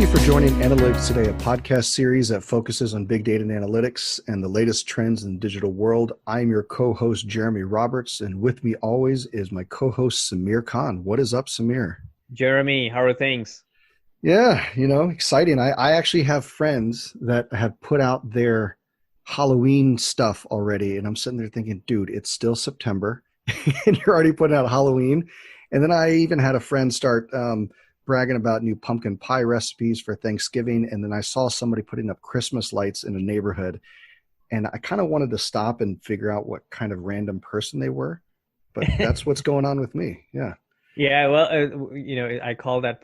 you for joining Analytics Today, a podcast series that focuses on big data and analytics and the latest trends in the digital world. I'm your co-host, Jeremy Roberts, and with me always is my co-host, Samir Khan. What is up, Samir? Jeremy, how are things? Yeah, exciting. I actually have friends that have put out their Halloween stuff already, and I'm sitting there thinking, dude, it's still September, and you're already putting out Halloween. And then I even had a friend start bragging about new pumpkin pie recipes for Thanksgiving, and then I saw somebody putting up Christmas lights in a neighborhood, and I kind of wanted to stop and figure out what kind of random person they were, but that's what's going on with me. Yeah. Yeah, well, I call that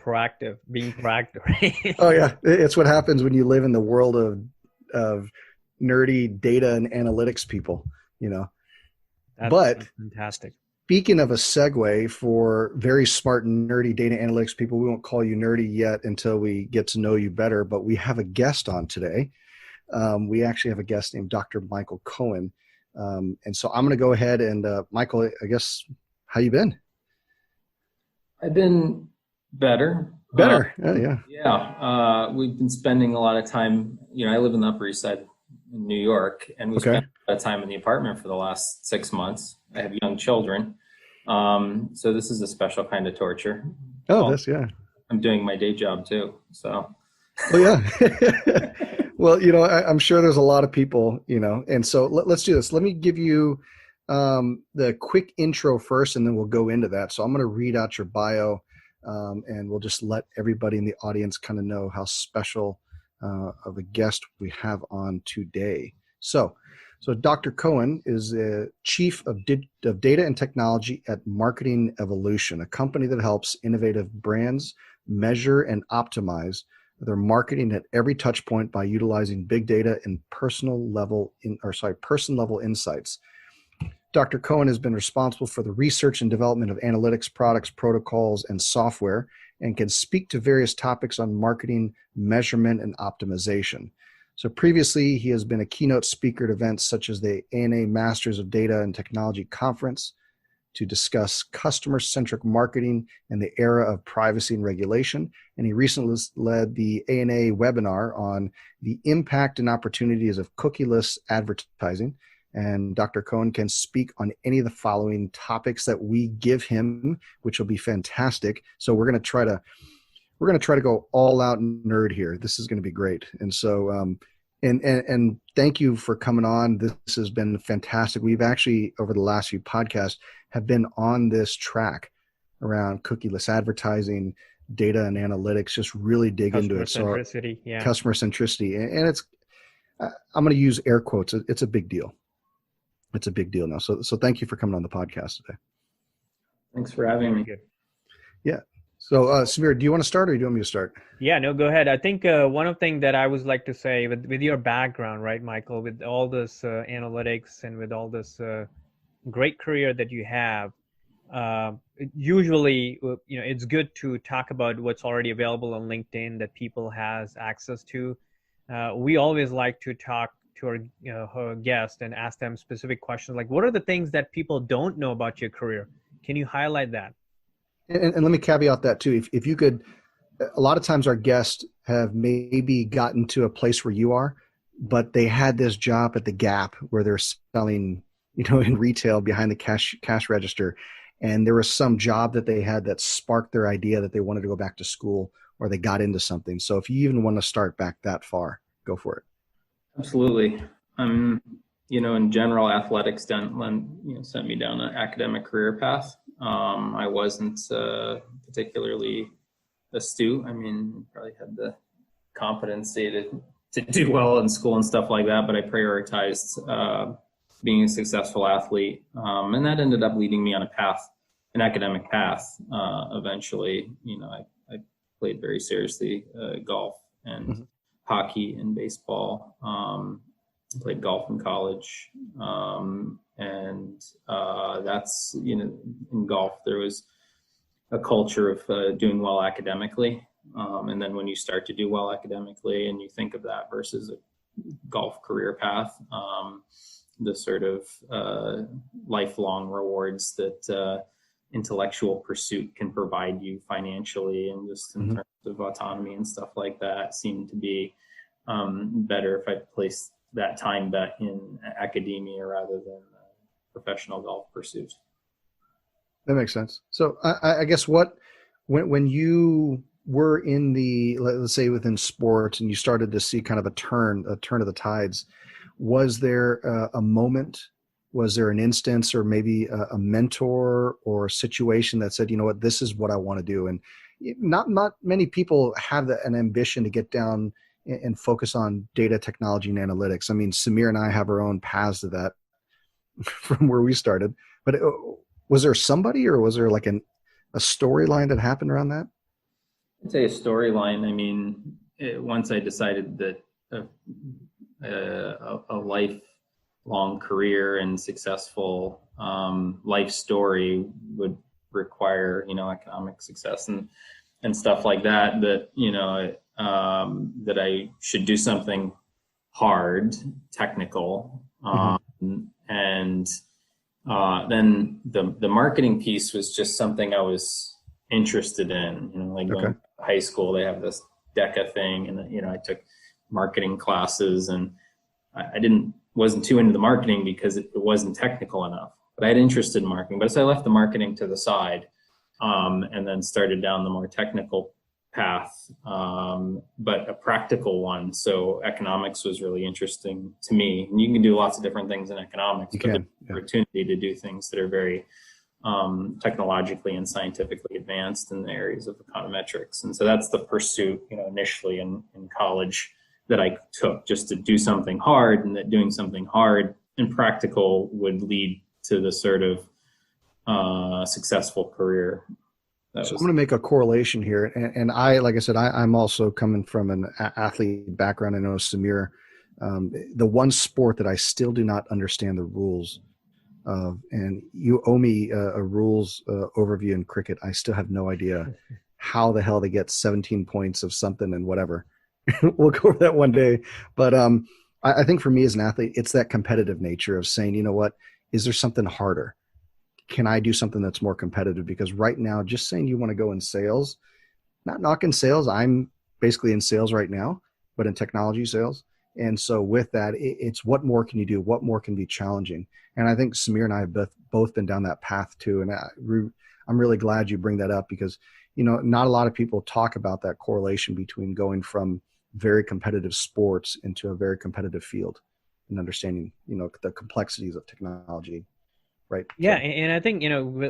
being proactive, right? Oh yeah, it's what happens when you live in the world of nerdy data and analytics people, That's fantastic. Speaking of a segue for very smart and nerdy data analytics people, we won't call you nerdy yet until we get to know you better, but we have a guest on today. We actually have a guest named Dr. Michael Cohen. And so I'm going to go ahead and, Michael, I guess, how you been? I've been better. Better, yeah. Yeah, we've been spending a lot of time, I live in the Upper East Side in New York, and we spent a lot of time in the apartment for the last 6 months. I have young children. So this is a special kind of torture. Yeah. I'm doing my day job too, so. Well, yeah. Well, I'm sure there's a lot of people, and so let's do this. Let me give you the quick intro first, and then we'll go into that. So I'm going to read out your bio, and we'll just let everybody in the audience kind of know how special of a guest we have on today. So Dr. Cohen is Chief of Data and Technology at Marketing Evolution, a company that helps innovative brands measure and optimize their marketing at every touch point by utilizing big data and person-level insights. Dr. Cohen has been responsible for the research and development of analytics products, protocols, and software, and can speak to various topics on marketing, measurement, and optimization. So previously, he has been a keynote speaker at events such as the ANA Masters of Data and Technology Conference to discuss customer-centric marketing and the era of privacy and regulation. And he recently led the ANA webinar on the impact and opportunities of cookieless advertising. And Dr. Cohen can speak on any of the following topics that we give him, which will be fantastic. So we're going to try to go all out nerd here. This is going to be great. And so, and thank you for coming on. This has been fantastic. We've actually, over the last few podcasts, have been on this track around cookieless advertising, data and analytics, just really dig into it. Customer centricity, yeah. Customer centricity. And it's, I'm going to use air quotes. It's a big deal. It's a big deal now. So thank you for coming on the podcast today. Thanks for having me. Yeah. So Samir, do you want to start or do you want me to start? Yeah, no, go ahead. I think one of the things that I would like to say with your background, right, Michael, with all this analytics and with all this great career that you have, usually, it's good to talk about what's already available on LinkedIn that people has access to. We always like to talk to our guest and ask them specific questions like, what are the things that people don't know about your career? Can you highlight that? And let me caveat that too. If you could, a lot of times our guests have maybe gotten to a place where you are, but they had this job at the Gap where they're selling, in retail behind the cash register. And there was some job that they had that sparked their idea that they wanted to go back to school or they got into something. So if you even want to start back that far, go for it. Absolutely. In general, athletics sent me down an academic career path. I wasn't particularly astute. Probably had the competency to do well in school and stuff like that, but I prioritized being a successful athlete. And that ended up leading me on an academic path. Eventually, I played very seriously golf and hockey and baseball. Played golf in college. That's, in golf, there was a culture of doing well academically. And then when you start to do well academically and you think of that versus a golf career path, the sort of lifelong rewards that intellectual pursuit can provide you financially, and just in Mhm. terms of autonomy and stuff like that, seem to be better if I place that time bet in academia rather than professional golf pursuit. That makes sense. So I guess when you were in the, let's say within sports, and you started to see kind of a turn of the tides, was there a moment, was there an instance, or maybe a mentor or a situation that said, you know what, this is what I want to do? And not many people have an ambition to get down and focus on data technology and analytics. I mean, Samir and I have our own paths to that from where we started. But was there somebody, or was there like a storyline that happened around that? I'd say a storyline. I mean, once I decided that a lifelong career and successful life story would require, economic success and stuff like that, that I should do something hard, technical, and then the marketing piece was just something I was interested in. Like going to high school, they have this DECA thing, and I took marketing classes, and I wasn't too into the marketing because it wasn't technical enough. But I had interest in marketing, but so I left the marketing to the side, and then started down the more technical path, but a practical one. So economics was really interesting to me. And you can do lots of different things in economics, but the opportunity to do things that are very technologically and scientifically advanced in the areas of econometrics. And so that's the pursuit, initially in college that I took, just to do something hard, and that doing something hard and practical would lead to the sort of successul career. So I'm going to make a correlation here. And I, like I said, I'm also coming from an athlete background. I know Samir, the one sport that I still do not understand the rules of, and you owe me a rules overview in cricket. I still have no idea how the hell they get 17 points of something and whatever. We'll go over that one day. But I think for me as an athlete, it's that competitive nature of saying, you know what, is there something harder? Can I do something that's more competitive? Because right now, just saying you want to go in sales, not knocking sales. I'm basically in sales right now, but in technology sales. And so with that, it's what more can you do? What more can be challenging? And I think Samir and I have both been down that path too. And I'm really glad you bring that up, because, not a lot of people talk about that correlation between going from very competitive sports into a very competitive field and understanding, the complexities of technology. Right. Yeah. And I think,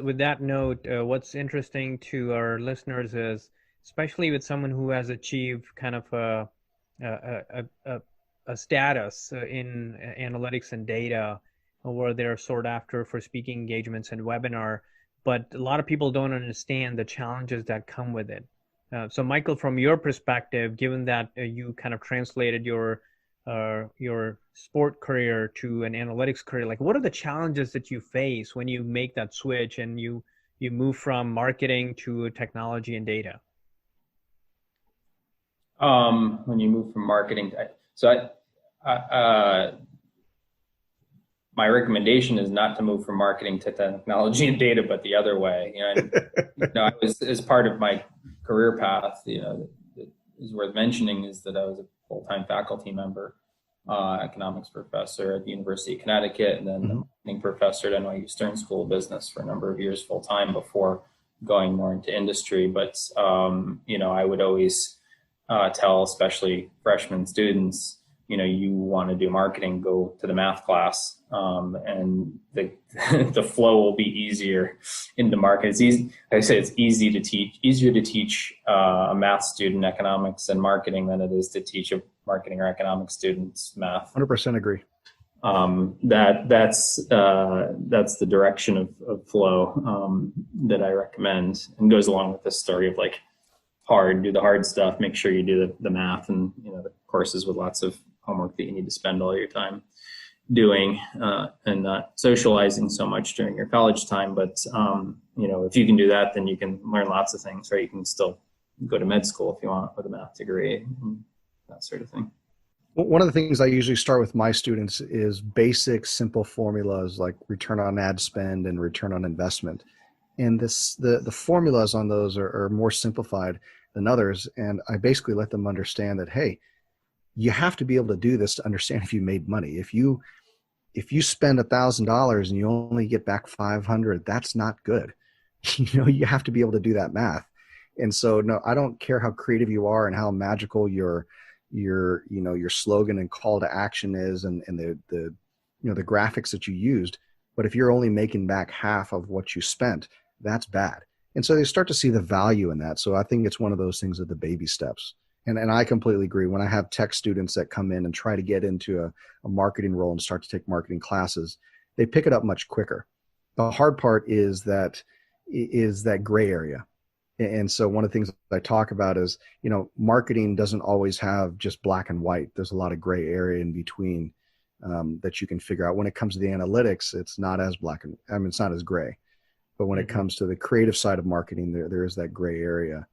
with that note, what's interesting to our listeners is, especially with someone who has achieved kind of a status in analytics and data, where they're sought after for speaking engagements and webinar, but a lot of people don't understand the challenges that come with it. So Michael, from your perspective, given that you kind of translated your sport career to an analytics career, like what are the challenges that you face when you make that switch and you move from marketing to technology and data? When you move from marketing, my recommendation is not to move from marketing to technology and data, but the other way. I was, as part of my career path, that is worth mentioning, is that I was a full-time faculty member, economics professor at the University of Connecticut, and then a marketing professor at NYU Stern School of Business for a number of years full-time before going more into industry. But, I would always tell, especially freshman students, you want to do marketing, go to the math class, and the flow will be easier into market. It's easy. I say it's easier to teach a math student economics and marketing than it is to teach a marketing or economics students math. 100% agree. That's the direction of flow that I recommend, and goes along with this story of like do the hard stuff, make sure you do the math, and the courses with lots of homework that you need to spend all your time doing, and not socializing so much during your college time. But if you can do that, then you can learn lots of things, right? You can still go to med school if you want with a math degree, and that sort of thing. One of the things I usually start with my students is basic, simple formulas like return on ad spend and return on investment. And the formulas on those are more simplified than others. And I basically let them understand that, hey, you have to be able to do this to understand if you made money. If you spend $1,000 and you only get back 500, that's not good. You have to be able to do that math. And so, no, I don't care how creative you are and how magical your slogan and call to action is, and the graphics that you used. But if you're only making back half of what you spent, that's bad. And so they start to see the value in that. So I think it's one of those things of the baby steps. And I completely agree. When I have tech students that come in and try to get into a marketing role and start to take marketing classes, they pick it up much quicker. The hard part is that gray area. And so one of the things I talk about is, marketing doesn't always have just black and white. There's a lot of gray area in between that you can figure out. When it comes to the analytics, it's not as it's not as gray. But when it comes to the creative side of marketing, there is that gray area,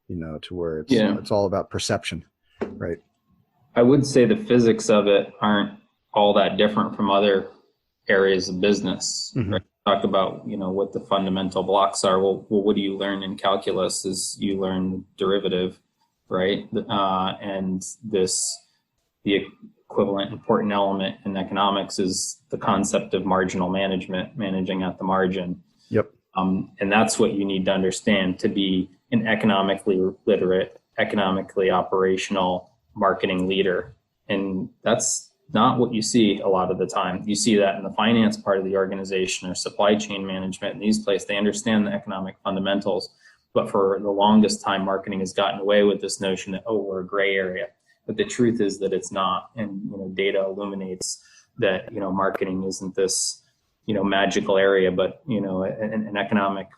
to where it's all about perception, right? I would say the physics of it aren't all that different from other areas of business. Mm-hmm. Right? Talk about, what the fundamental blocks are. Well, what do you learn in calculus is you learn derivative, right? And the equivalent important element in economics is the concept of marginal management, managing at the margin. Yep. And that's what you need to understand to be an economically literate, economically operational marketing leader. And that's not what you see a lot of the time. You see that in the finance part of the organization or supply chain management. In these places, they understand the economic fundamentals. But for the longest time, marketing has gotten away with this notion that, we're a gray area. But the truth is that it's not. And, data illuminates that, marketing isn't this, magical area, but, an economic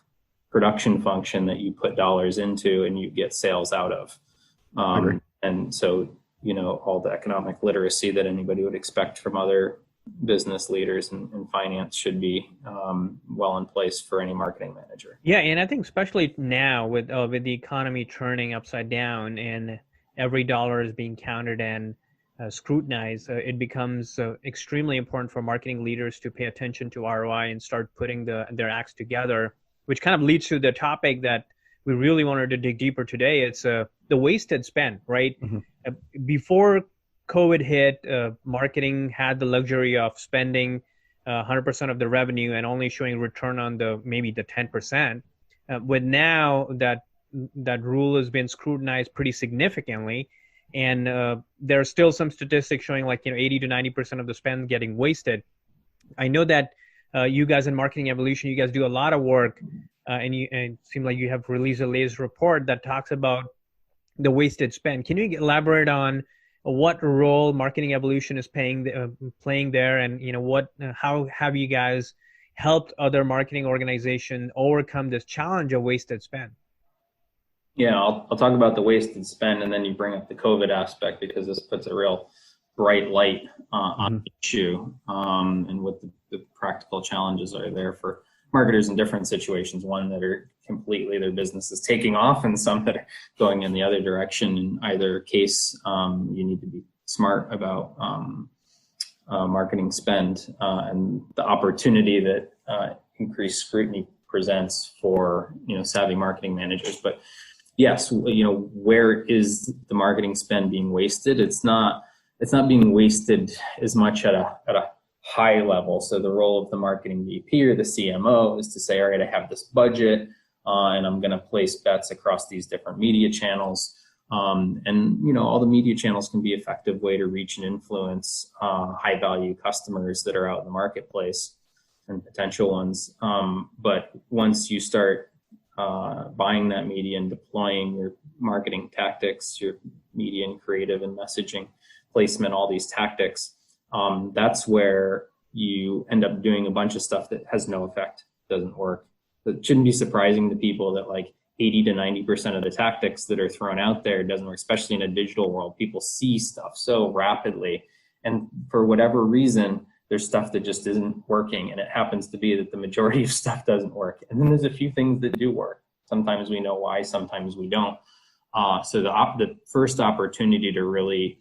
production function that you put dollars into and you get sales out of. And so, all the economic literacy that anybody would expect from other business leaders and finance should be well in place for any marketing manager. Yeah, and I think especially now with the economy turning upside down and every dollar is being counted and scrutinized, it becomes extremely important for marketing leaders to pay attention to ROI and start putting their acts together, which kind of leads to the topic that we really wanted to dig deeper today. It's the wasted spend, right? Mm-hmm. Before COVID hit, marketing had the luxury of spending 100% of the revenue and only showing return on maybe the 10%. But now that rule has been scrutinized pretty significantly, and there are still some statistics showing 80 to 90% of the spend getting wasted. I know that you guys in Marketing Evolution, you guys do a lot of work, and it seems like you have released a latest report that talks about the wasted spend. Can you elaborate on what role Marketing Evolution is playing there, and how have you guys helped other marketing organizations overcome this challenge of wasted spend? Yeah, I'll talk about the wasted spend, and then you bring up the COVID aspect because this puts a real bright light on the issue and what the practical challenges are there for marketers in different situations. One that are completely their business is taking off, and some that are going in the other direction. In either case, you need to be smart about marketing spend and the opportunity that increased scrutiny presents for savvy marketing managers. But yes, where is the marketing spend being wasted? It's not being wasted as much at a high level. So the role of the marketing VP or the CMO is to say, all right, I have this budget and I'm going to place bets across these different media channels. And all the media channels can be an effective way to reach and influence high value customers that are out in the marketplace and potential ones. But once you start buying that media and deploying your marketing tactics, your media and creative and messaging placement, all these tactics, that's where you end up doing a bunch of stuff that has no effect, doesn't work. It shouldn't be surprising to people that 80 to 90% of the tactics that are thrown out there doesn't work, especially in a digital world. People see stuff so rapidly, and for whatever reason, there's stuff that just isn't working, and it happens to be that the majority of stuff doesn't work. And then there's a few things that do work. Sometimes we know why, sometimes we don't. So the first opportunity to really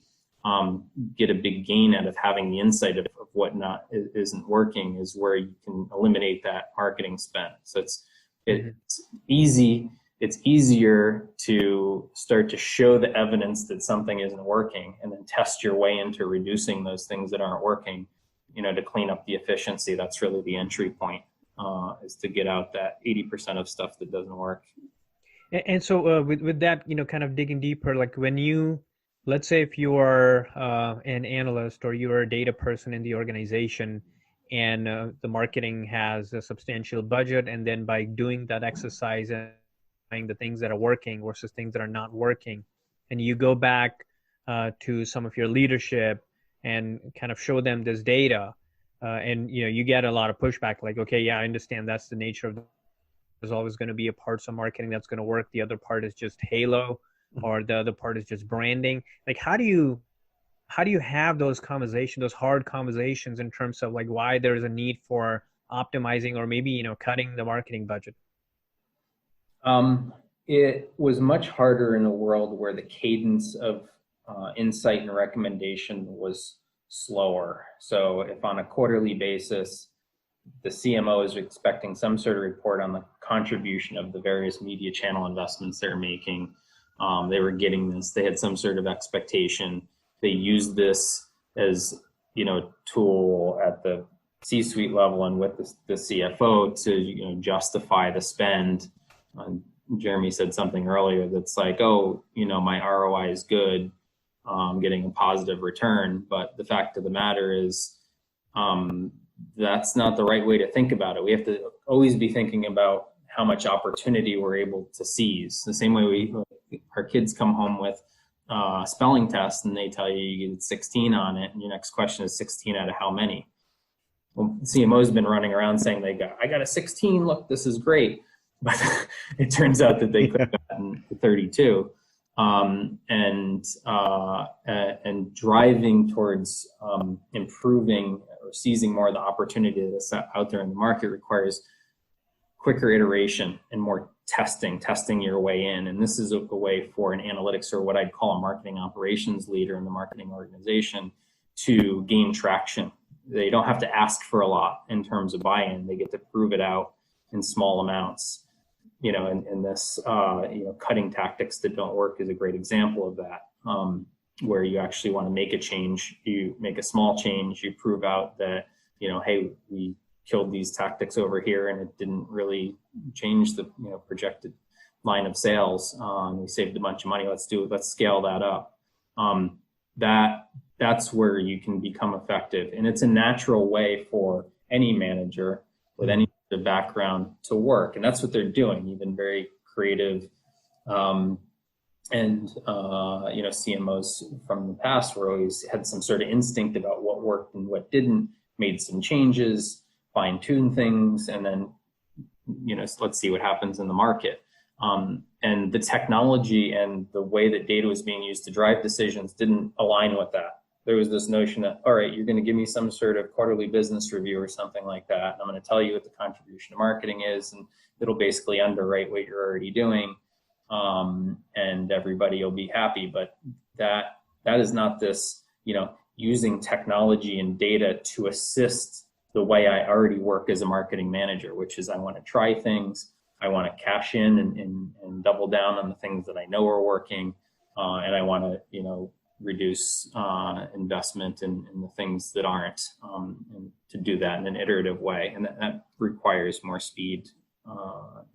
get a big gain out of having the insight of what isn't working is where you can eliminate that marketing spend. So it's It's easy. It's easier to start to show the evidence that something isn't working and then test your way into reducing those things that aren't working, to clean up the efficiency. That's really the entry point, is to get out that 80% of stuff that doesn't work. And so with that, kind of digging deeper, like when let's say if you are an analyst or you're a data person in the organization, and the marketing has a substantial budget, and then by doing that exercise and the things that are working versus things that are not working, and you go back to some of your leadership and kind of show them this data, and you get a lot of pushback, like, okay, yeah, I understand that's the nature of there's always going to be a parts of marketing that's going to work. The other part is just halo, or the other part is just branding. Like, how do you have those conversations, those hard conversations, in terms of like why there's a need for optimizing or maybe, cutting the marketing budget? It was much harder in a world where the cadence of insight and recommendation was slower. So if on a quarterly basis, the CMO is expecting some sort of report on the contribution of the various media channel investments they're making. They were getting this, they had some sort of expectation. They used this as, tool at the C-suite level and with the CFO to, justify the spend. Jeremy said something earlier that's like, oh, my ROI is good, getting a positive return. But the fact of the matter is, that's not the right way to think about it. We have to always be thinking about how much opportunity we're able to seize. The same way our kids come home with a spelling test and they tell you get 16 on it, and your next question is 16 out of how many? Well, CMO's been running around saying I got a 16. Look, this is great, but it turns out that they could have gotten 32. And driving towards improving or seizing more of the opportunity that's out there in the market requires quicker iteration and more testing your way in. And this is a way for an analytics, or what I'd call a marketing operations leader in the marketing organization, to gain traction. They don't have to ask for a lot in terms of buy-in. They get to prove it out in small amounts. And this, cutting tactics that don't work is a great example of that, where you actually want to make a change. You make a small change, you prove out that, hey, we killed these tactics over here and it didn't really change the, projected line of sales. We saved a bunch of money. Let's scale that up. That's where you can become effective. And it's a natural way for any manager with any background to work, and that's what they're doing. You've been very creative, CMOs from the past were always had some sort of instinct about what worked and what didn't, made some changes, fine-tuned things, and then let's see what happens in the market. And the technology and the way that data was being used to drive decisions didn't align with that. There was this notion that, all right, you're going to give me some sort of quarterly business review or something like that, and I'm going to tell you what the contribution to marketing is, and it'll basically underwrite what you're already doing, and everybody will be happy. But that is not this, using technology and data to assist the way I already work as a marketing manager, which is I want to try things, I want to cash in and double down on the things that I know are working, and I want to, reduce investment in the things that aren't, and to do that in an iterative way. And that requires more speed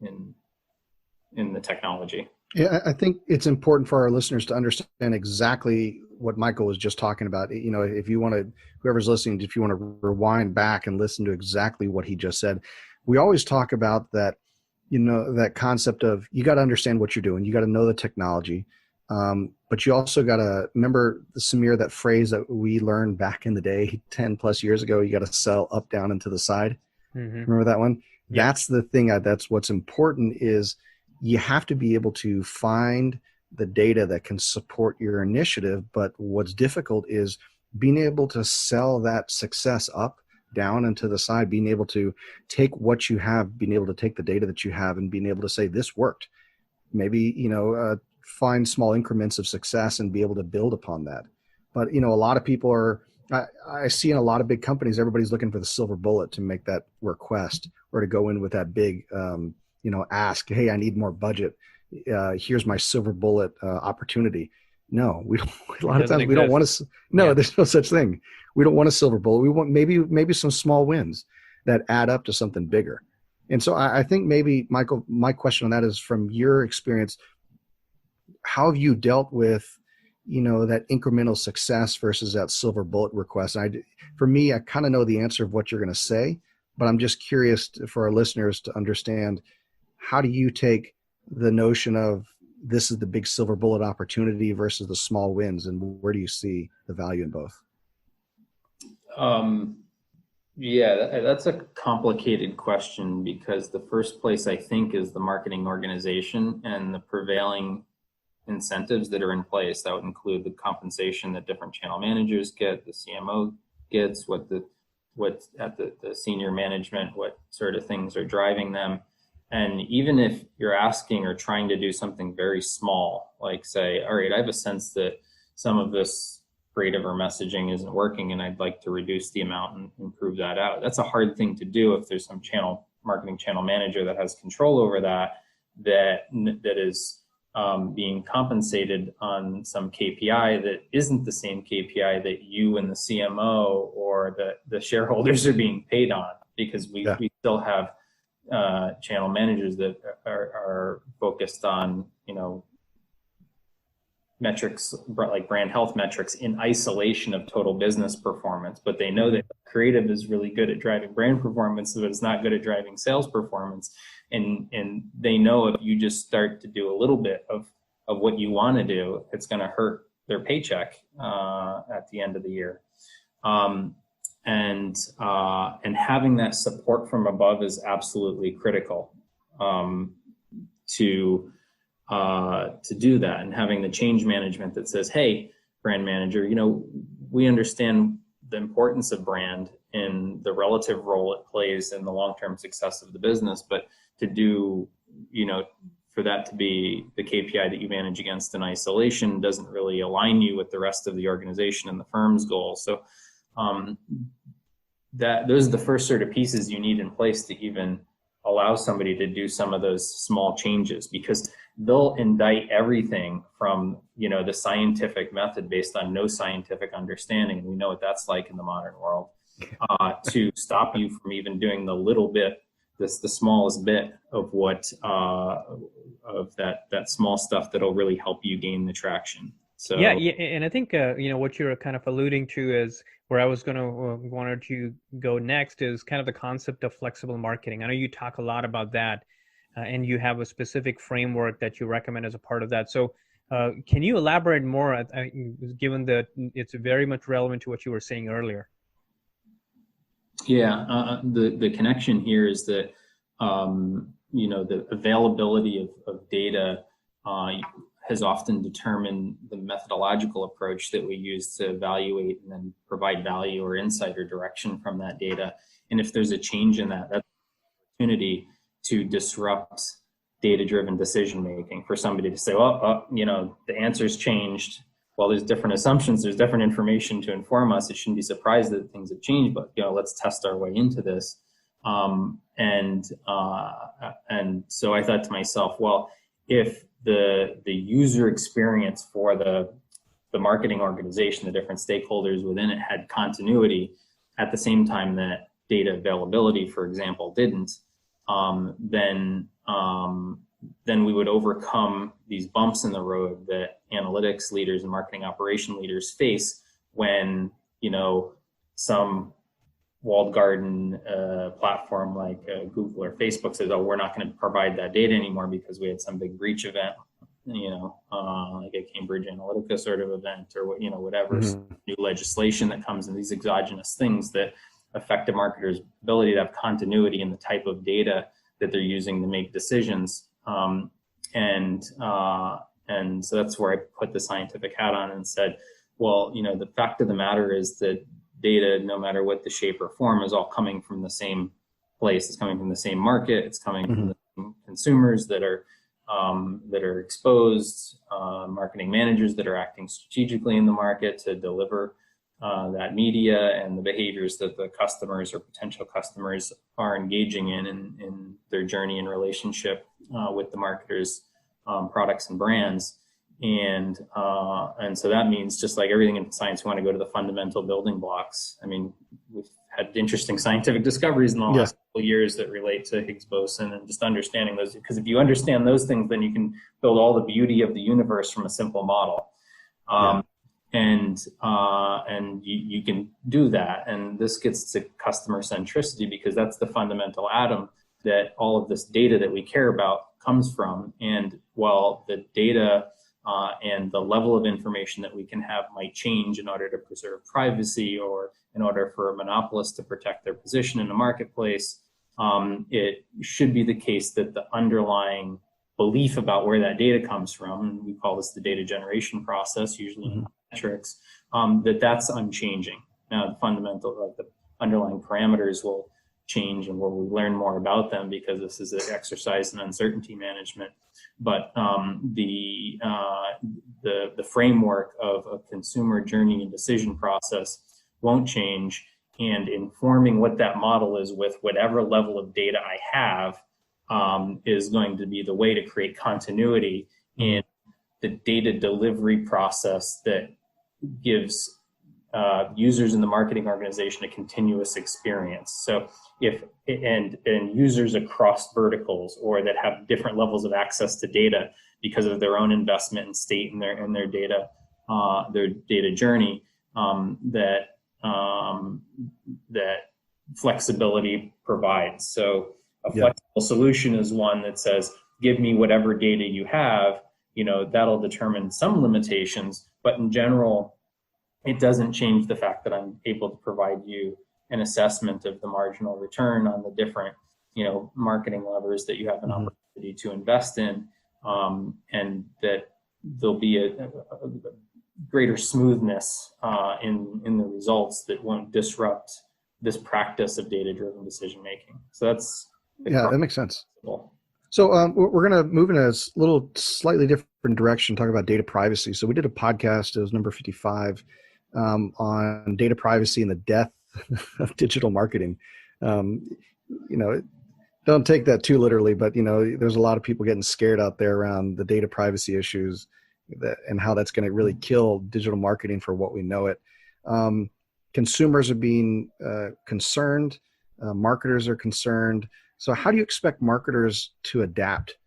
in the technology. Yeah, I think it's important for our listeners to understand exactly what Michael was just talking about. If you want to, whoever's listening, if you want to rewind back and listen to exactly what he just said, we always talk about that, that concept of, you got to understand what you're doing. You got to know the technology. But you also got to remember, Samir, that phrase that we learned back in the day, 10 plus years ago, you got to sell up, down, and to the side. Mm-hmm. Remember that one? Yeah. That's the thing. That's what's important, is you have to be able to find the data that can support your initiative. But what's difficult is being able to sell that success up, down, and to the side, being able to take what you have, being able to take the data that you have and being able to say, this worked. Maybe, find small increments of success and be able to build upon that. But, a lot of people are, I see in a lot of big companies, everybody's looking for the silver bullet to make that request or to go in with that big, ask, hey, I need more budget. Here's my silver bullet opportunity. No, we don't. A It lot of doesn't times we don't want exist. to. No, Yeah. there's no such thing. We don't want a silver bullet. We want maybe some small wins that add up to something bigger. And so I think maybe, Michael, my question on that is, from your experience, how have you dealt with, that incremental success versus that silver bullet request? For me, I kind of know the answer of what you're going to say, but I'm just curious for our listeners to understand, how do you take the notion of this is the big silver bullet opportunity versus the small wins, and where do you see the value in both? Yeah, that's a complicated question, because the first place I think is the marketing organization and the prevailing incentives that are in place. That would include the compensation that different channel managers get, the CMO gets, what at the senior management, what sort of things are driving them. And even if you're asking or trying to do something very small, like say, all right, I have a sense that some of this creative or messaging isn't working, and I'd like to reduce the amount and improve that out. That's a hard thing to do if there's some marketing channel manager that has control over that is being compensated on some KPI that isn't the same KPI that you and the CMO or the shareholders are being paid on, because we still have channel managers that are focused on, metrics like brand health metrics in isolation of total business performance, but they know that creative is really good at driving brand performance, but it's not good at driving sales performance. And they know if you just start to do a little bit of what you want to do, it's going to hurt their paycheck at the end of the year. And having that support from above is absolutely critical to do that, and having the change management that says, hey, brand manager, we understand the importance of brand in the relative role it plays in the long-term success of the business, but to do, for that to be the KPI that you manage against in isolation doesn't really align you with the rest of the organization and the firm's goals. So those are the first sort of pieces you need in place to even allow somebody to do some of those small changes, because they'll indict everything from, the scientific method based on no scientific understanding. And we know what that's like in the modern world, to stop you from even doing the little bit, the smallest bit of what, of that small stuff that'll really help you gain the traction. So yeah, and I think what you're kind of alluding to is where I was going to wanted to go next, is kind of the concept of flexible marketing. I know you talk a lot about that, and you have a specific framework that you recommend as a part of that. So can you elaborate more, given that it's very much relevant to what you were saying earlier? Yeah, the connection here is that the availability of data has often determined the methodological approach that we use to evaluate and then provide value or insight or direction from that data. And if there's a change in that, that's an opportunity to disrupt data-driven decision-making, for somebody to say, well, the answer's changed. Well, there's different assumptions, there's different information to inform us. It shouldn't be surprised that things have changed, but let's test our way into this. And so I thought to myself, well, if the user experience for the marketing organization, the different stakeholders within it, had continuity at the same time that data availability, for example, didn't, then we would overcome these bumps in the road that analytics leaders and marketing operation leaders face when, some walled garden platform like Google or Facebook says, oh, we're not going to provide that data anymore because we had some big breach event, like a Cambridge Analytica sort of event, or whatever, new legislation that comes in, these exogenous things that affect a marketer's ability to have continuity in the type of data that they're using to make decisions. And so that's where I put the scientific hat on and said, well, the fact of the matter is that data, no matter what the shape or form, is all coming from the same place. It's coming from the same market. It's coming from the same consumers that are exposed, marketing managers that are acting strategically in the market to deliver that media and the behaviors that the customers or potential customers are engaging in their journey and relationship with the marketers, products and brands. And so that means, just like everything in science, we want to go to the fundamental building blocks. I mean, we've had interesting scientific discoveries in the last couple of years that relate to Higgs boson, and just understanding those, because if you understand those things, then you can build all the beauty of the universe from a simple model. And you can do that. And this gets to customer centricity, because that's the fundamental atom that all of this data that we care about comes from. And while the data and the level of information that we can have might change in order to preserve privacy, or in order for monopolists to protect their position in the marketplace, it should be the case that the underlying belief about where that data comes from, we call this the data generation process, usually in metrics, that's unchanging. Now, the fundamental, like the underlying parameters will change, and we'll learn more about them, because this is an exercise in uncertainty management. But the framework of a consumer journey and decision process won't change, and informing what that model is with whatever level of data I have is going to be the way to create continuity in the data delivery process that gives users in the marketing organization a continuous experience. So if and users across verticals, or that have different levels of access to data because of their own investment in state and their data journey, that flexibility provides. So a flexible solution is one that says, give me whatever data you have, that'll determine some limitations, but in general, it doesn't change the fact that I'm able to provide you an assessment of the marginal return on the different, marketing levers that you have an opportunity to invest in, and that there'll be a greater smoothness in the results that won't disrupt this practice of data-driven decision making. So that's that makes sense. So we're going to move in a little slightly different direction, talk about data privacy. So we did a podcast, it was number 55, on data privacy and the death of digital marketing. Don't take that too literally, but there's a lot of people getting scared out there around the data privacy issues and how that's going to really kill digital marketing for what we know it. Consumers are being concerned, marketers are concerned. So how do you expect marketers to adapt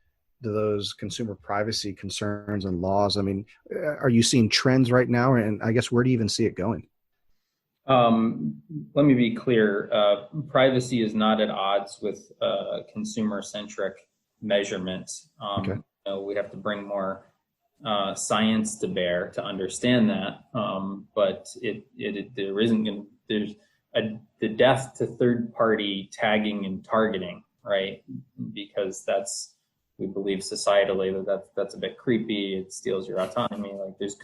to those consumer privacy concerns and laws? I mean, are you seeing trends right now? And I guess, where do you even see it going? Let me be clear. Privacy is not at odds with consumer-centric measurements. We have to bring more science to bear to understand that. But there isn't going to, there's the death to third-party tagging and targeting, right? Because we believe societally that's a bit creepy. It steals your autonomy. Like there's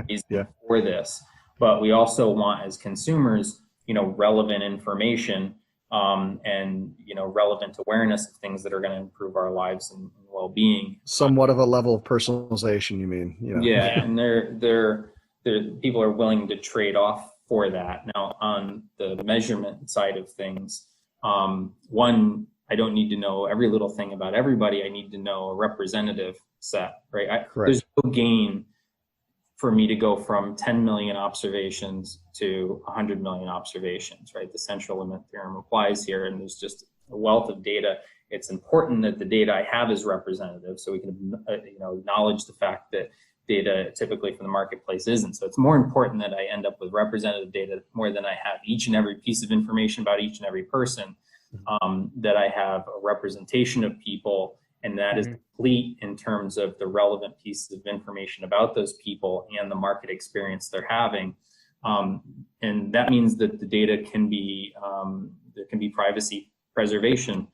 reason for this, but we also want, as consumers, relevant information, and relevant awareness of things that are going to improve our lives and well-being. Somewhat of a level of personalization, you mean? Yeah, and they're people are willing to trade off for that. Now, on the measurement side of things, one, I don't need to know every little thing about everybody. I need to know a representative set, right? There's no gain for me to go from 10 million observations to 100 million observations, right? The central limit theorem applies here, and there's just a wealth of data. It's important that the data I have is representative, so we can acknowledge the fact that data typically from the marketplace isn't. So it's more important that I end up with representative data more than I have each and every piece of information about each and every person, that I have a representation of people, and that is complete in terms of the relevant pieces of information about those people and the market experience they're having. And that means that the data can be, there can be privacy preservation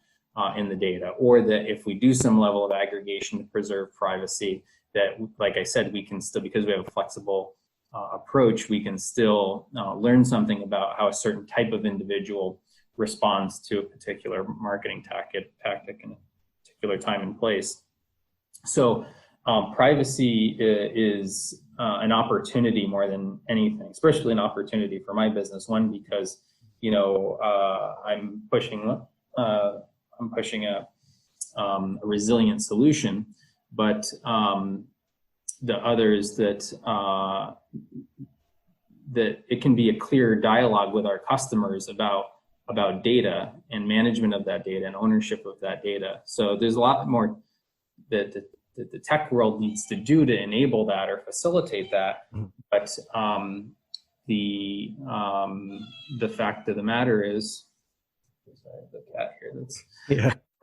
in the data, or that if we do some level of aggregation to preserve privacy, that, like I said, we can still, because we have a flexible approach, we can still learn something about how a certain type of individual responds to a particular marketing tactic in a particular time and place. So privacy is an opportunity more than anything, especially an opportunity for my business. One, because I'm pushing a resilient solution, but the other is that it can be a clear dialogue with our customers about data and management of that data and ownership of that data. So there's a lot more that the tech world needs to do to enable that or facilitate that. But the fact of the matter is, sorry, the cat here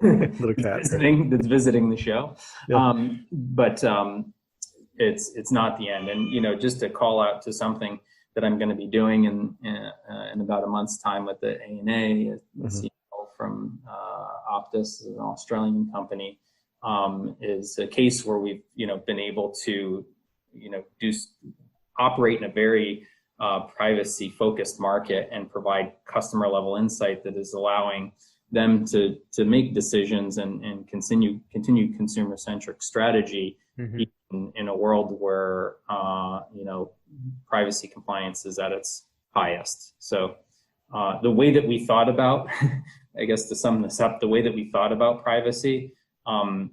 Little cat that's visiting the show. Yeah. But it's not the end. And just to call out to something that I'm going to be doing in about a month's time with the ANA, CEO from Optus, an Australian company, is a case where we've been able to operate in a very privacy focused market and provide customer level insight that is allowing them to make decisions and continue consumer centric strategy in a world where privacy compliance is at its highest. So the way that we thought about, I guess to sum this up, the way that we thought about privacy wasn't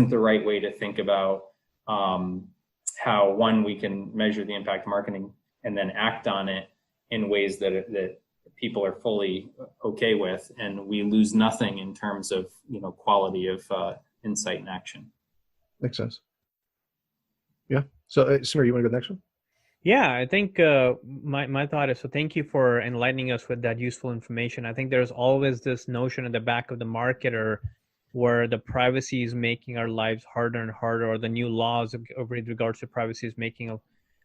the right way to think about how, one, we can measure the impact of marketing and then act on it in ways that people are fully okay with, and we lose nothing in terms of quality of insight and action. Makes sense. Yeah. So Samir, you want to go next one? Yeah, I think my thought is, so thank you for enlightening us with that useful information. I think there's always this notion at the back of the marketer where the privacy is making our lives harder and harder, or the new laws with regards to privacy is making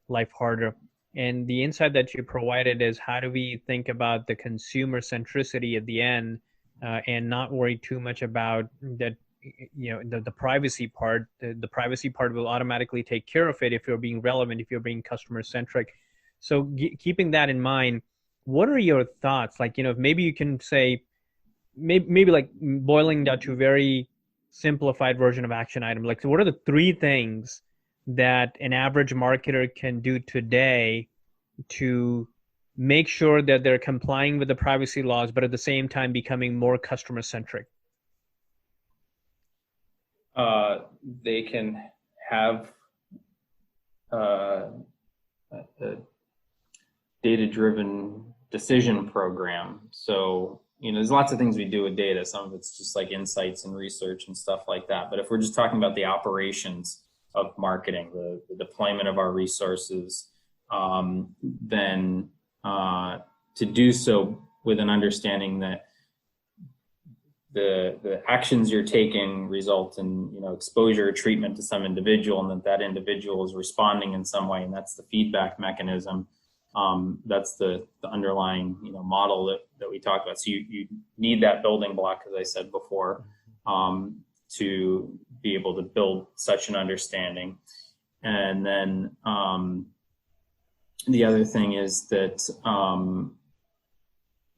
life harder. And the insight that you provided is, how do we think about the consumer centricity at the end and not worry too much about that, the privacy part. The privacy part will automatically take care of it if you're being relevant, if you're being customer centric. So keeping that in mind, what are your thoughts? Like, maybe you can say, maybe like boiling down to a very simplified version of action item. Like, so what are the 3 things that an average marketer can do today to make sure that they're complying with the privacy laws, but at the same time becoming more customer centric? They can have a data-driven decision program. So, there's lots of things we do with data. Some of it's just like insights and research and stuff like that. But if we're just talking about the operations of marketing, the deployment of our resources, then to do so with an understanding that the actions you're taking result in exposure or treatment to some individual, and that individual is responding in some way, and that's the feedback mechanism. That's the underlying model that we talk about. So you need that building block, as I said before, to be able to build such an understanding. And then the other thing is that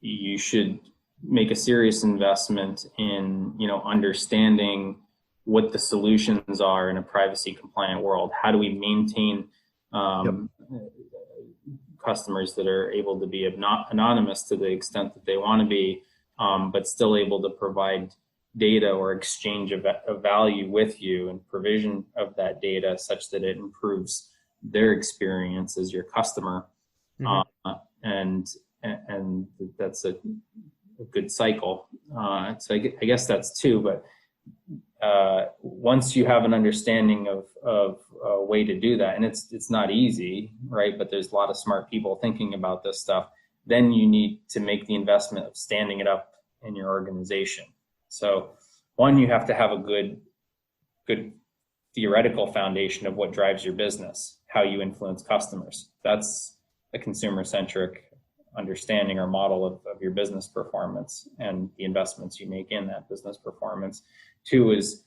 you should make a serious investment in understanding what the solutions are in a privacy compliant world. How do we maintain customers that are able to be anonymous to the extent that they want to be, but still able to provide data or exchange of value with you, and provision of that data such that it improves their experience as your customer. And that's a good cycle. So I guess that's 2, but once you have an understanding of a way to do that, and it's not easy, right? But there's a lot of smart people thinking about this stuff. Then you need to make the investment of standing it up in your organization. So, one, you have to have a good theoretical foundation of what drives your business, how you influence customers. That's a consumer-centric understanding or model of your business performance and the investments you make in that business performance. 2 is,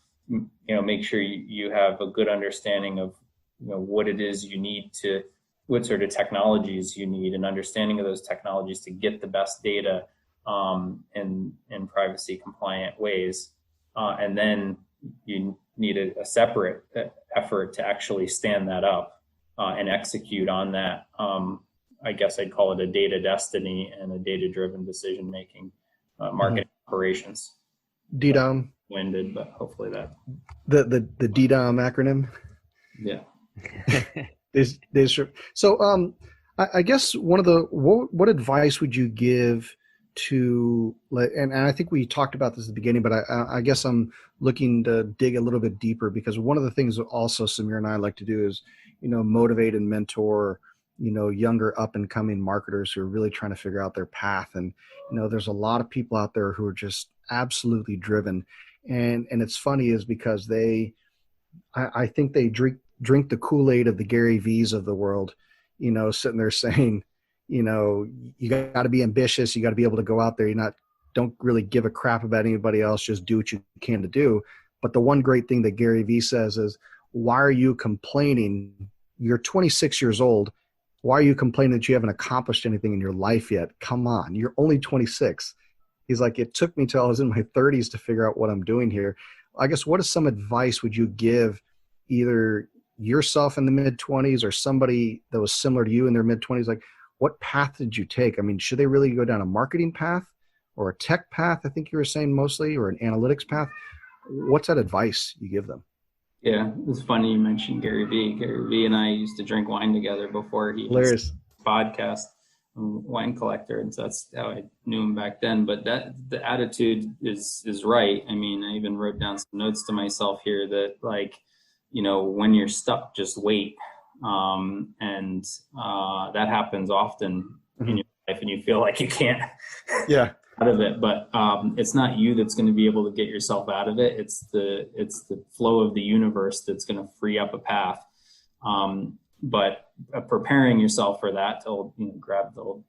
make sure you have a good understanding of, what it is you need to, what sort of technologies you need, and understanding of those technologies to get the best data in privacy compliant ways. And then you need a separate effort to actually stand that up and execute on that. I guess I'd call it a data destiny and a data-driven decision-making, marketing operations. DDOM. Winded, but hopefully that. The DDOM acronym. Yeah. So I guess what advice would you give to, and I think we talked about this at the beginning, but I guess I'm looking to dig a little bit deeper, because one of the things that also Samir and I like to do is, motivate and mentor, younger up and coming marketers who are really trying to figure out their path. And, there's a lot of people out there who are just absolutely driven. And it's funny is because I think they drink the Kool-Aid of the Gary V's of the world, sitting there saying, you got to be ambitious. You got to be able to go out there. Don't really give a crap about anybody else. Just do what you can to do. But the one great thing that Gary Vee says is, why are you complaining? You're 26 years old. Why are you complaining that you haven't accomplished anything in your life yet? Come on. You're only 26. He's like, it took me till I was in my 30s to figure out what I'm doing here. I guess, what is some advice would you give either yourself in the mid-20s or somebody that was similar to you in their mid-20s? Like, what path did you take? I mean, should they really go down a marketing path or a tech path, I think you were saying mostly, or an analytics path? What's that advice you give them? Yeah, it's funny you mentioned Gary Vee. Gary Vee and I used to drink wine together before he Hilarious. Podcast, Wine Collector, and so that's how I knew him back then. But the attitude is right. I mean, I even wrote down some notes to myself here that, like, when you're stuck, just wait. And that happens often in your life, and you feel like you can't out of it. But it's not you that's going to be able to get yourself out of it. It's the flow of the universe that's going to free up a path. But preparing yourself for that, to grab the old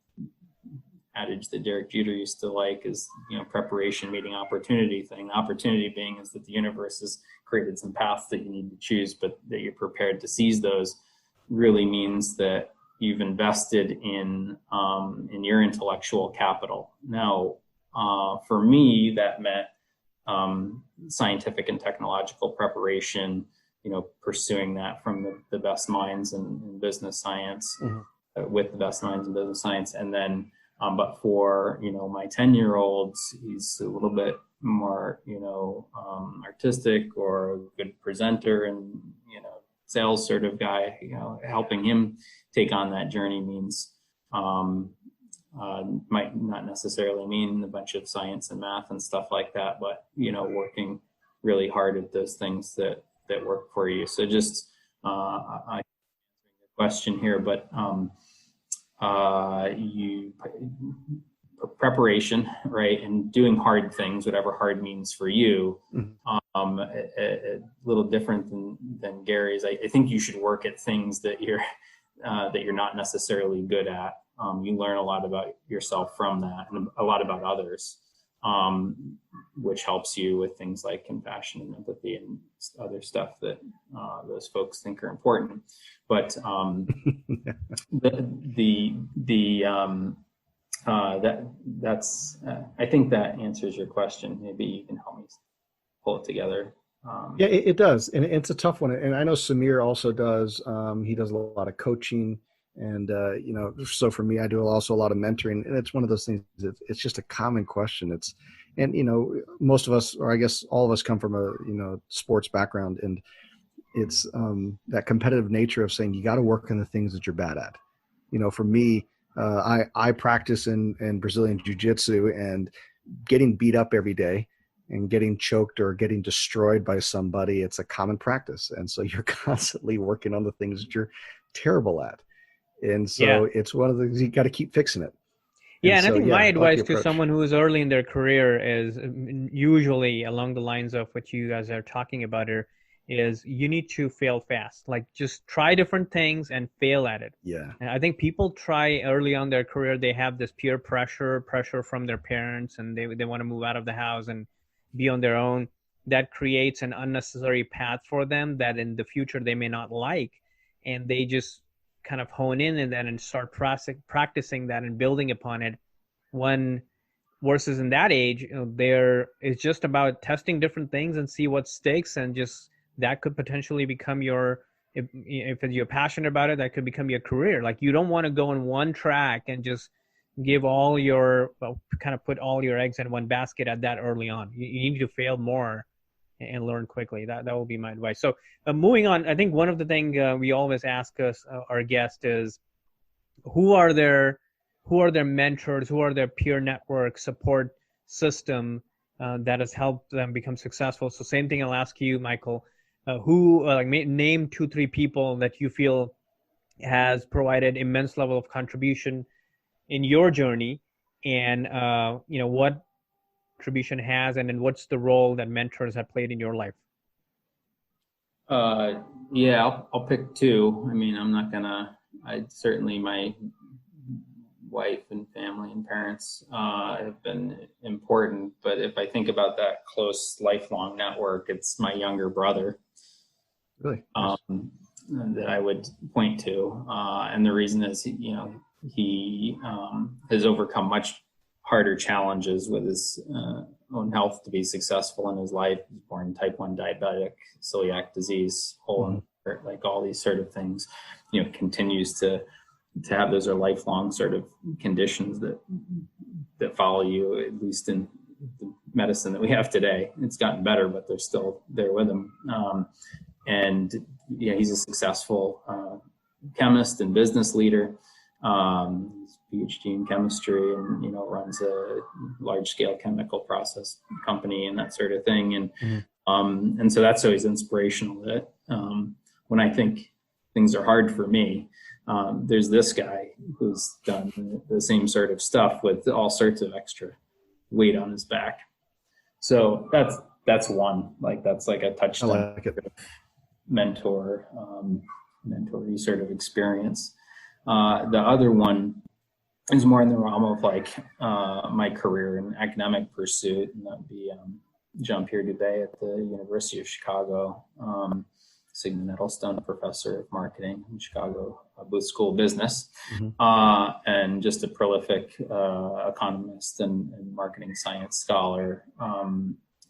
adage that Derek Jeter used to like, is preparation meeting opportunity thing. The opportunity being is that the universe has created some paths that you need to choose, but that you're prepared to seize those. Really means that you've invested in your intellectual capital. Now, for me, that meant scientific and technological preparation. Pursuing that from the best minds in business science, with the best minds in business science, and then, but for my 10-year-old, he's a little bit more artistic or a good presenter and sales sort of guy. Helping him take on that journey means might not necessarily mean a bunch of science and math and stuff like that, but working really hard at those things that work for you. So just I answering the question here, but preparation, right, and doing hard things, whatever hard means for you. A little different than Gary's. I think you should work at things that you're not necessarily good at. You learn a lot about yourself from that, and a lot about others, which helps you with things like compassion and empathy and other stuff that those folks think are important. But that's I think that answers your question. Maybe you can help me pull it together. Yeah, it does, and it's a tough one. And I know Samir also does. He does a lot of coaching, and so for me, I do also a lot of mentoring. And it's one of those things. It's just a common question. And most of us, or I guess all of us, come from a sports background, and it's that competitive nature of saying you got to work on the things that you're bad at. For me, I practice in Brazilian Jiu-Jitsu, and getting beat up every day and getting choked or getting destroyed by somebody, it's a common practice. And so you're constantly working on the things that you're terrible at. And so it's one of the things you got to keep fixing it. Yeah, and I think my advice to someone who is early in their career is usually along the lines of what you guys are talking about here, is you need to fail fast. Like, just try different things and fail at it. Yeah. And I think people try early on their career, they have this peer pressure from their parents, and they want to move out of the house and be on their own. That creates an unnecessary path for them that in the future they may not like. And they just kind of hone in and then start practicing that and building upon it. Versus in that age, it's just about testing different things and see what sticks, and just that could potentially become your, if you're passionate about it, that could become your career. Like, you don't want to go on one track and just give all your, well, kind of put all your eggs in one basket at that early on. You need to fail more and learn quickly. That will be my advice. So moving on, I think one of the things we always ask our guests is, who are their mentors, who are their peer network support system that has helped them become successful. So same thing I'll ask you, Michael. Who name 2-3 people that you feel has provided immense level of contribution in your journey, and what contribution has, and then what's the role that mentors have played in your life? Yeah, I'll pick 2. I mean, I'm not gonna. Certainly my wife and family and parents have been important, but if I think about that close lifelong network, it's my younger brother. Really? That I would point to, and the reason is, he has overcome much harder challenges with his own health to be successful in his life. He was born type 1 diabetic, celiac disease, like all these sort of things, continues to have. Those are lifelong sort of conditions that follow you, at least in the medicine that we have today. It's gotten better, but they're still there with him. And he's a successful chemist and business leader. He's PhD in chemistry, and runs a large-scale chemical process company and that sort of thing. And so that's always inspirational. That when I think things are hard for me, there's this guy who's done the same sort of stuff with all sorts of extra weight on his back. So that's one. Like, that's like a touchstone. I like it. Mentor sort of experience. The other one is more in the realm of my career and academic pursuit, and that would be Jean-Pierre Dubé at the University of Chicago, Sigmund Edelstone Professor of Marketing in Chicago Booth School of Business, and just a prolific economist and marketing science scholar,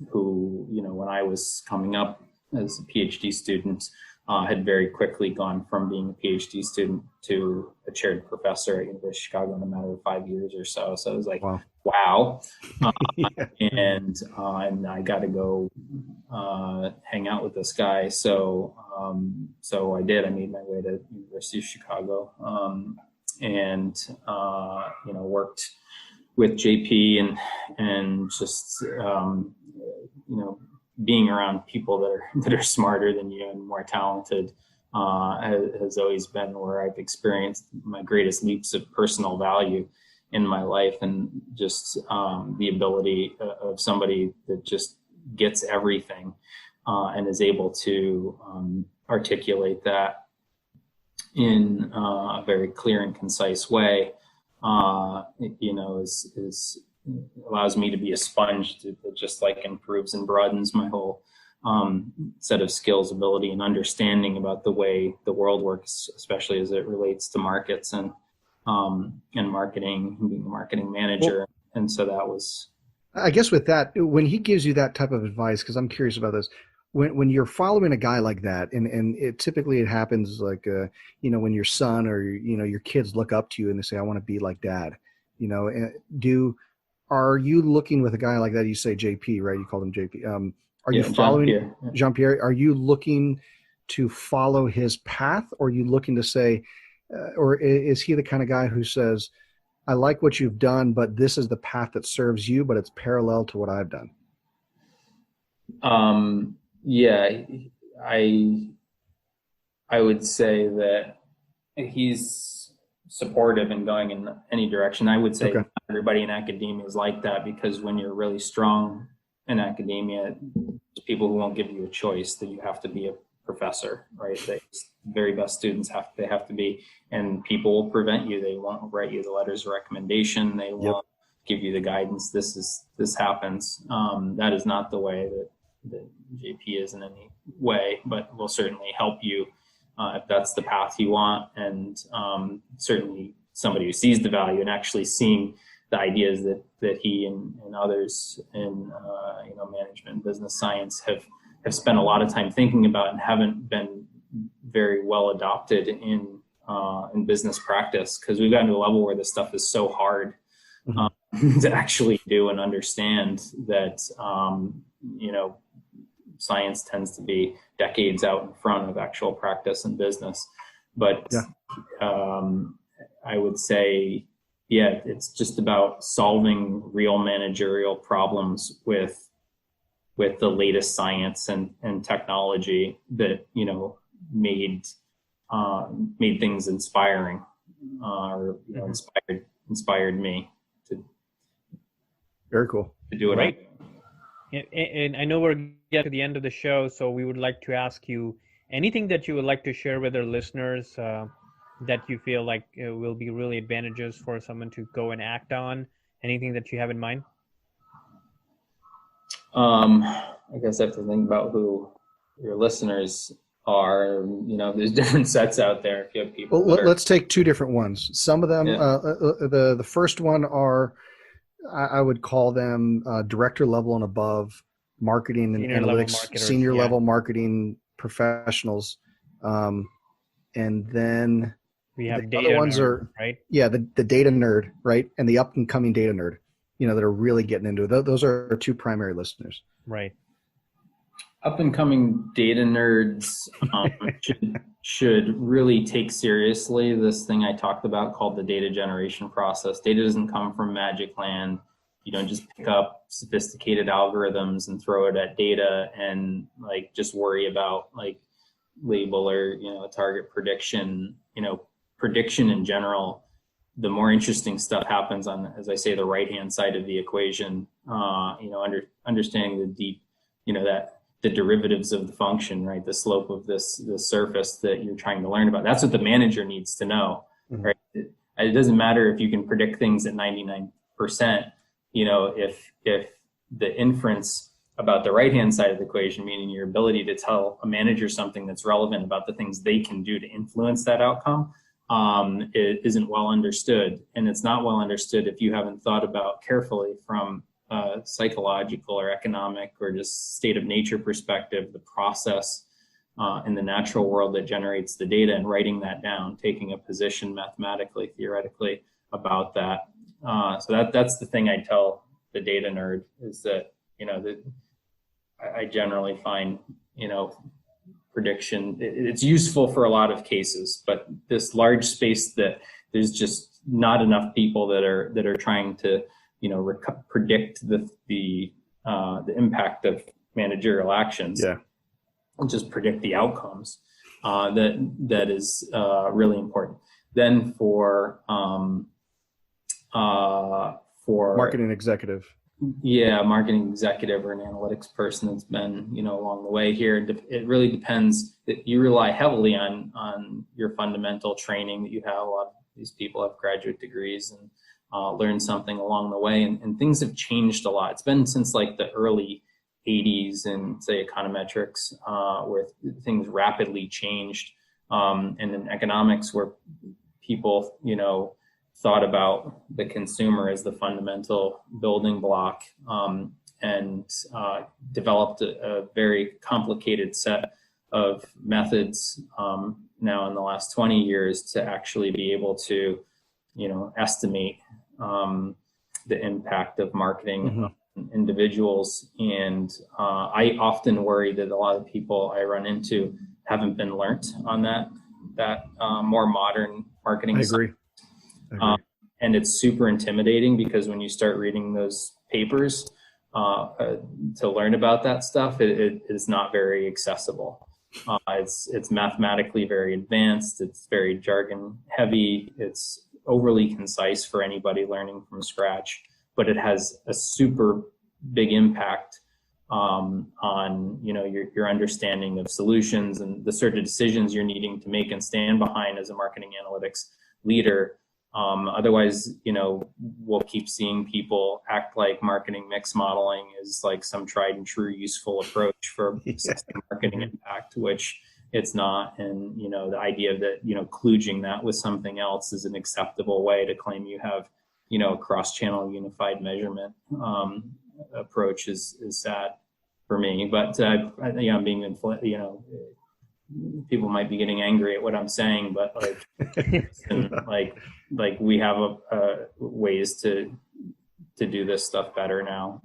who, when I was coming up as a PhD student, had very quickly gone from being a PhD student to a chaired professor at University of Chicago in a matter of 5 years or so. So it was like, wow. And I got to go hang out with this guy. So I did. I made my way to University of Chicago, and worked with JP and just being around people that are smarter than you and more talented has always been where I've experienced my greatest leaps of personal value in my life, and just the ability of somebody that just gets everything and is able to articulate that in a very clear and concise way, is allows me to be a sponge that just improves and broadens my whole set of skills, ability, and understanding about the way the world works, especially as it relates to markets and marketing, and being a marketing manager. Well, and so that was, I guess, with that, when he gives you that type of advice, because I'm curious about this, when you're following a guy like that, and it typically happens when your son or your kids look up to you and they say, I want to be like dad, are you looking with a guy like that? You say JP, right? You called him JP. Are you following Jean-Pierre? Are you looking to follow his path, or are you looking to say, or is he the kind of guy who says, I like what you've done, but this is the path that serves you, but it's parallel to what I've done? Yeah, I would say that he's supportive and going in any direction. I would say not everybody in academia is like that, because when you're really strong in academia, there's people who won't give you a choice, that you have to be a professor, right? The very best students have to be, and people will prevent you. They won't write you the letters of recommendation. They won't give you the guidance. This happens. That is not the way that JP is in any way, but will certainly help you if that's the path you want. And certainly somebody who sees the value and actually seeing the ideas that he and others in management and business science have have spent a lot of time thinking about and haven't been very well adopted in business practice, because we've gotten to a level where this stuff is so hard to actually do and understand that, science tends to be decades out in front of actual practice and business. But I would say, it's just about solving real managerial problems with the latest science and technology that, made things inspiring, or inspired me to. Very cool. To do it. Right. And I know we're getting to the end of the show, so we would like to ask you anything that you would like to share with our listeners that you feel like will be really advantageous for someone to go and act on. Anything that you have in mind? I guess I have to think about who your listeners are. There's different sets out there. If you have people, let's take two different ones. Some of them, the first one are, I would call them director level and above marketing and analytics, senior level marketing professionals, and then we have the data other ones nerd, right? Yeah, the data nerd, right, and the up and coming data nerd. That are really getting into it. Those are our two primary listeners. Right. Up and coming data nerds should really take seriously this thing I talked about called the data generation process. Data doesn't come from magic land. You don't just pick up sophisticated algorithms and throw it at data and just worry about label or target prediction. Prediction in general. The more interesting stuff happens on, as I say, the right-hand side of the equation. Understanding the deep, that the derivatives of the function, right? The slope of the surface that you're trying to learn about. That's what the manager needs to know, right? It doesn't matter if you can predict things at 99%. If the inference about the right-hand side of the equation, meaning your ability to tell a manager something that's relevant about the things they can do to influence that outcome, it isn't well understood. And it's not well understood if you haven't thought about carefully from a psychological or economic or just state of nature perspective, the process in the natural world that generates the data, and writing that down, taking a position mathematically, theoretically about that. So that's the thing I tell the data nerd, is that, that I generally find, prediction, it's useful for a lot of cases, but this large space that there's just not enough people that are trying to predict the impact of managerial actions, and just predict the outcomes. That is really important. Then for marketing executive. Marketing executive or an analytics person that's been, along the way here. It really depends. That you rely heavily on your fundamental training that you have. A lot of these people have graduate degrees and learned something along the way. And things have changed a lot. It's been since the early 80s and say econometrics, where things rapidly changed. And in economics, where people, thought about the consumer as the fundamental building block, and developed a very complicated set of methods now in the last 20 years to actually be able to, estimate the impact of marketing on individuals. And I often worry that a lot of people I run into haven't been learnt on that more modern marketing. I agree. And it's super intimidating, because when you start reading those papers to learn about that stuff, it is not very accessible. It's mathematically very advanced. It's very jargon heavy. It's overly concise for anybody learning from scratch, but it has a super big impact on your understanding of solutions and the sort of decisions you're needing to make and stand behind as a marketing analytics leader. Otherwise, we'll keep seeing people act like marketing mix modeling is some tried and true useful approach for assessing marketing impact, which it's not. And, the idea that, kludging that with something else is an acceptable way to claim you have, a cross-channel unified measurement approach is sad. for me. But I'm being people might be getting angry at what I'm saying, but like we have ways to do this stuff better now,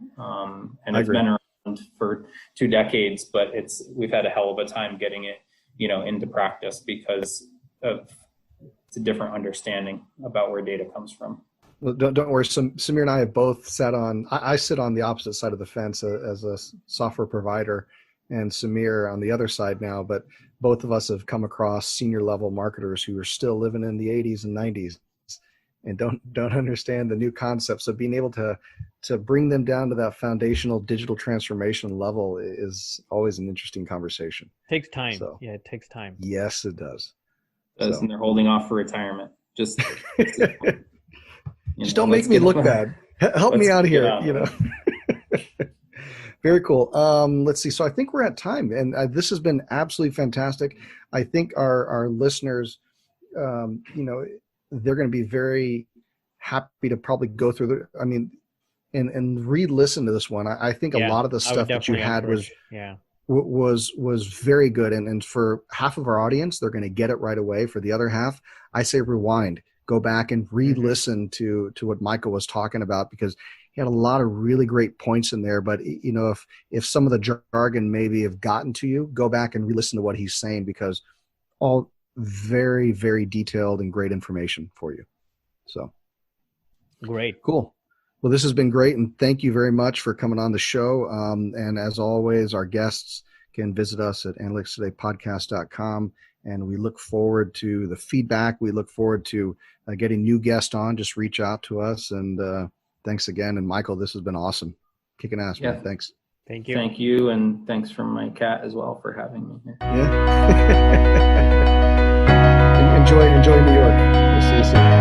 and it's been around for 2 decades, but we've had a hell of a time getting it into practice because it's a different understanding about where data comes from. Well, don't worry. Samir and I have both sat on. I sit on the opposite side of the fence as a software provider, and Samir on the other side now. But both of us have come across senior level marketers who are still living in the 80s and 90s and don't understand the new concepts. So being able to bring them down to that foundational digital transformation level is always an interesting conversation. Takes time. So, yeah, it takes time. Yes, it does. And they're holding off for retirement. Just don't make me look bad. Help me out here. Very cool. Let's see. So I think we're at time, and this has been absolutely fantastic. I think our listeners, they're going to be very happy to probably go through and re-listen to this one. I think a lot of the stuff that you had was very good. And for half of our audience, they're going to get it right away. For the other half, I say rewind, go back and re-listen to what Michael was talking about, because he had a lot of really great points in there. But if some of the jargon maybe have gotten to you, go back and re-listen to what he's saying, because all very, very detailed and great information for you. So great. Cool. Well, this has been great, and thank you very much for coming on the show. And as always, our guests can visit us at analyticstodaypodcast.com, and we look forward to the feedback. We look forward to getting new guests on. Just reach out to us, and thanks again. And Michael, this has been awesome. Kicking ass, man. Thanks. Thank you. Thank you, and thanks from my cat as well for having me here. Yeah. Enjoy New York. We'll see you soon.